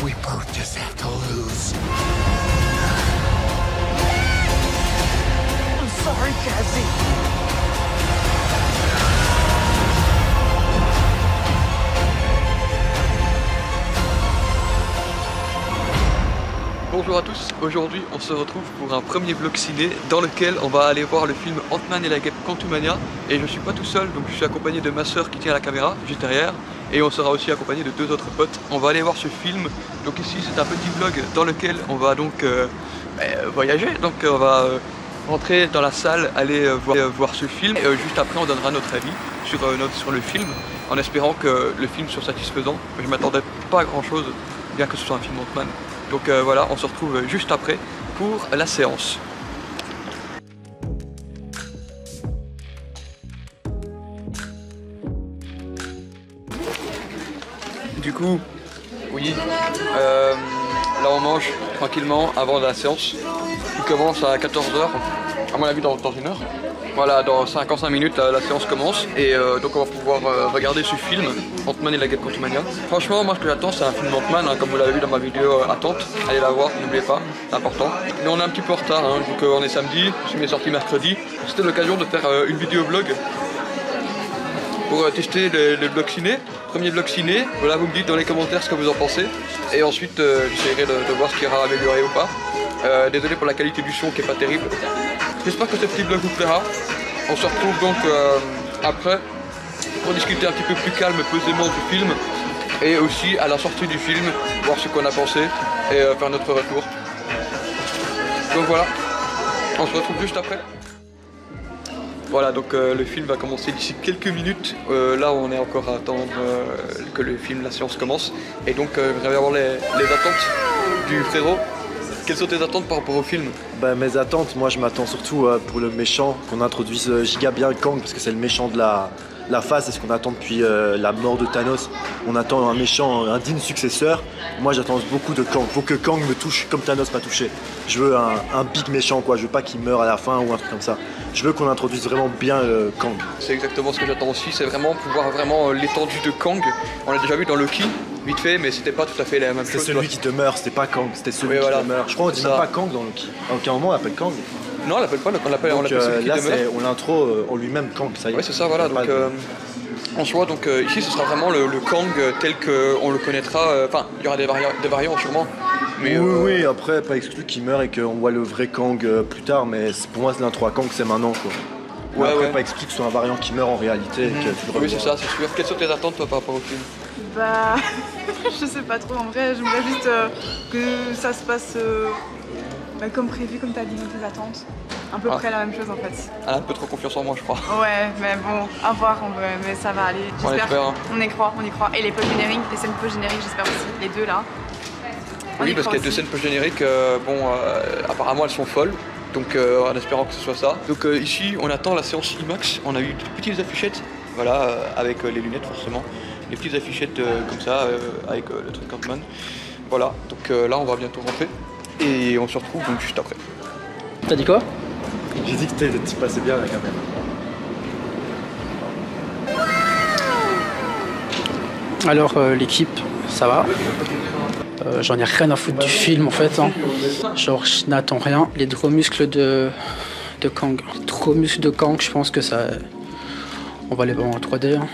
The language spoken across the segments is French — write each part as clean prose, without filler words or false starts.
We both just have to lose. I'm sorry, Cassie. Bonjour à tous, aujourd'hui on se retrouve pour un premier vlog ciné dans lequel on va aller voir le film Ant-Man et la Guêpe Quantumania. Et je suis pas tout seul, donc je suis accompagné de ma soeur qui tient la caméra juste derrière. Et on sera aussi accompagné de deux autres potes. On va aller voir ce film. Donc ici c'est un petit vlog dans lequel on va donc voyager. Donc on va rentrer dans la salle, aller voir ce film. Et juste après on donnera notre avis sur le film, en espérant que le film soit satisfaisant. Je m'attendais pas à grand chose, bien que ce soit un film Ant-Man. Donc voilà, on se retrouve juste après pour la séance. Du coup, oui, là on mange tranquillement avant la séance qui commence à 14 h, à mon avis dans une heure. Voilà, dans 55 minutes la séance commence et donc on va pouvoir regarder ce film, Ant-Man et la Guêpe Quantumania. Franchement, moi ce que j'attends c'est un film Ant-Man, hein, comme vous l'avez vu dans ma vidéo attente. Allez la voir, n'oubliez pas, c'est important. Mais on est un petit peu en retard, hein, vu qu'on est samedi, le film est sorti mercredi. C'était l'occasion de faire une vidéo vlog pour tester le vlog ciné. Premier vlog ciné, voilà, vous me dites dans les commentaires ce que vous en pensez. Et ensuite j'essaierai de voir ce qui ira améliorer ou pas. Désolé pour la qualité du son qui est pas terrible. J'espère que ce petit vlog vous plaira. On se retrouve donc après pour discuter un petit peu plus calme, posément du film. Et aussi à la sortie du film, voir ce qu'on a pensé et faire notre retour. Donc voilà, on se retrouve juste après. Voilà, donc le film va commencer d'ici quelques minutes. Là on est encore à attendre que la séance commence. Et donc j'aimerais avoir les attentes du frérot. Quelles sont tes attentes par rapport au film? Bah, mes attentes, moi je m'attends surtout pour le méchant, qu'on introduise giga bien Kang, parce que c'est le méchant de la phase, c'est ce qu'on attend depuis la mort de Thanos. On attend un méchant, un digne successeur. Moi j'attends beaucoup de Kang, faut que Kang me touche comme Thanos m'a touché. Je veux un big méchant quoi, je veux pas qu'il meure à la fin ou un truc comme ça. Je veux qu'on introduise vraiment bien Kang. C'est exactement ce que j'attends aussi, c'est vraiment pouvoir vraiment l'étendue de Kang. On l'a déjà vu dans Loki, vite fait, mais c'était pas tout à fait la même chose. C'était celui qui te meurt, c'était pas Kang, c'était celui qui te meurt. Je crois qu'on dit même pas Kang dans Loki. À aucun moment on l'appelle Kang. Non, on l'appelle pas, on l'appelle celui qui là, demeure. on l'intro en lui-même Kang, ça y est. Ouais, c'est ça, voilà. Donc, en soi, donc ici, ce sera vraiment le Kang tel qu'on le connaîtra. Enfin, il y aura des variants sûrement. Mais, oui, après, pas exclu qu'il meure et qu'on voit le vrai Kang plus tard, mais pour moi, l'intro à Kang, c'est maintenant quoi. Ouais, après, pas exclu que ce soit un variant qui meurt en réalité. Oui, c'est ça, c'est sûr. Quelles sont tes attentes toi par rapport au film? Bah, je sais pas trop en vrai, j'aimerais juste que ça se passe comme prévu, comme t'as dit dans tes attentes. À peu près la même chose en fait. Elle a un peu trop confiance en moi, je crois. Ouais, mais bon, à voir en vrai, mais ça va aller. J'espère. On y croit, on y croit. Et les post-génériques, les scènes post-génériques, j'espère aussi. Les deux là. Oui, parce qu'il y a deux scènes post-génériques, apparemment elles sont folles. Donc en espérant que ce soit ça. Donc ici on attend la séance IMAX. On a eu des petites affichettes, voilà, avec les lunettes forcément. Les petites affichettes comme ça, avec le truc Ant-Man. Voilà, donc là on va bientôt rentrer. Et on se retrouve donc juste après. T'as dit quoi? J'ai dit que tu passais bien à la caméra. Alors l'équipe, ça va. J'en ai rien à foutre du film en fait. Hein. Genre je n'attends rien. Les gros muscles de Kang. Les gros muscles de Kang, je pense que ça... On va les voir en 3D. Hein.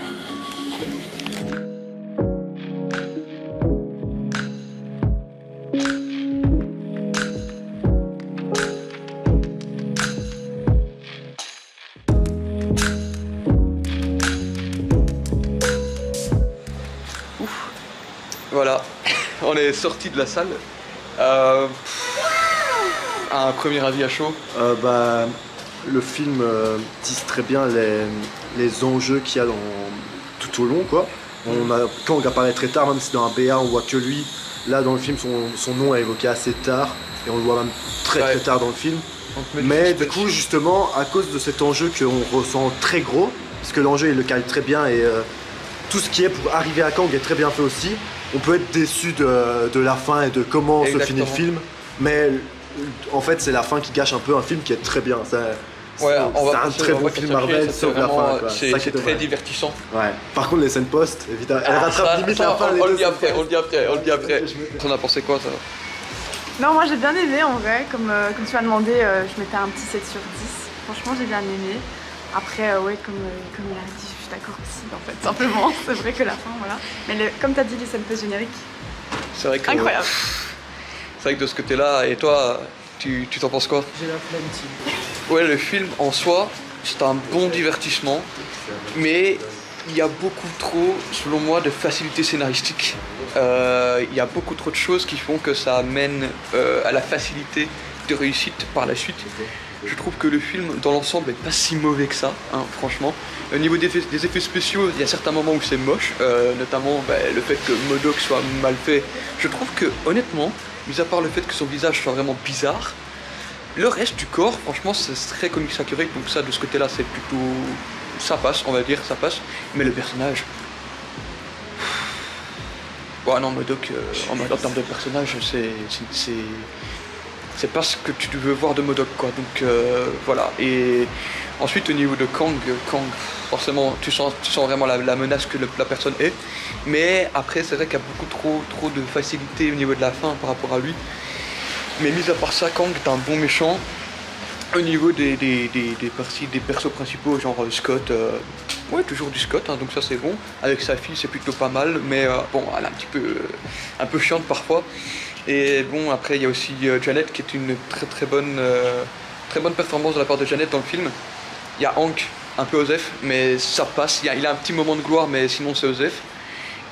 Voilà, on est sorti de la salle. Un premier avis à chaud. Le film tisse très bien les enjeux qu'il y a tout au long quoi. Kang apparaît très tard, même si dans un BA on voit que lui. Là dans le film son nom est évoqué assez tard et on le voit même très tard dans le film. Mais du coup justement à cause de cet enjeu qu'on ressent très gros, parce que l'enjeu il le cale très bien et tout ce qui est pour arriver à Kang est très bien fait aussi. On peut être déçu de la fin et de comment se finit le film, mais en fait c'est la fin qui gâche un peu un film qui est très bien. Ouais, on va c'est un passer- très on bon va film passer après, Marvel, ça, sauf la vraiment, fin, quoi. C'est ça qui est très dommage. divertissant. Ouais. Par contre, les scènes post, évidemment, elle Ah, rattrape ça, limite ça, la fin. on les le deux dit après, scènes on le dit après, on le dit après. On a pensé quoi ça? Non, moi j'ai bien aimé en vrai. Comme tu m'as demandé, je mettais un petit 7 sur 10. Franchement, j'ai bien aimé. Après, ouais, comme il a dit, je suis d'accord aussi, en fait, simplement. C'est vrai que la fin, voilà. Mais comme tu as dit, les scènes post-génériques, C'est vrai que. incroyable. C'est vrai que de ce côté-là, et toi, tu t'en penses quoi? J'ai la flemme, Tim. Ouais, le film en soi, c'est un bon divertissement, mais il y a beaucoup trop, selon moi, de facilité scénaristique. Il y a beaucoup trop de choses qui font que ça amène à la facilité de réussite par la suite. Je trouve que le film, dans l'ensemble, est pas si mauvais que ça, hein, franchement. Au niveau des effets spéciaux, il y a certains moments où c'est moche, notamment le fait que MODOK soit mal fait. Je trouve que, honnêtement, mis à part le fait que son visage soit vraiment bizarre, le reste du corps, franchement, c'est très comics accurate, donc ça, de ce côté-là, c'est plutôt... ça passe, on va dire, ça passe. Mais le personnage... Ouais, non, MODOK, en termes de personnage, c'est pas ce que tu veux voir de MODOK, quoi. Donc, voilà. Et ensuite, au niveau de Kang, forcément, tu sens vraiment la menace que la personne est. Mais après, c'est vrai qu'il y a beaucoup trop de facilité au niveau de la fin par rapport à lui. Mais mis à part ça, Kang est un bon méchant. Au niveau des persos principaux, genre Scott, ouais, toujours du Scott, hein, donc ça c'est bon. Avec sa fille, c'est plutôt pas mal, mais bon, elle est un peu chiante parfois. Et bon, après, il y a aussi Janet, qui est une très bonne performance de la part de Janet dans le film. Il y a Hank, un peu Osef, mais ça passe. Il a un petit moment de gloire, mais sinon c'est Osef.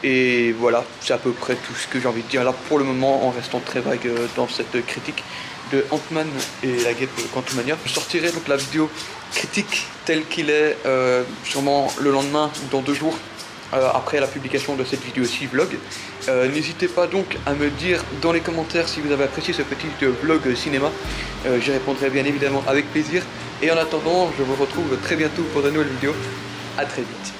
Et voilà, c'est à peu près tout ce que j'ai envie de dire là pour le moment, en restant très vague dans cette critique de Ant-Man et la guêpe Quantumania. Je sortirai donc la vidéo critique telle qu'il est sûrement le lendemain ou dans 2 jours après la publication de cette vidéo-ci vlog. N'hésitez pas donc à me dire dans les commentaires si vous avez apprécié ce petit vlog cinéma. J'y répondrai bien évidemment avec plaisir. Et en attendant, je vous retrouve très bientôt pour de nouvelles vidéos. À très vite.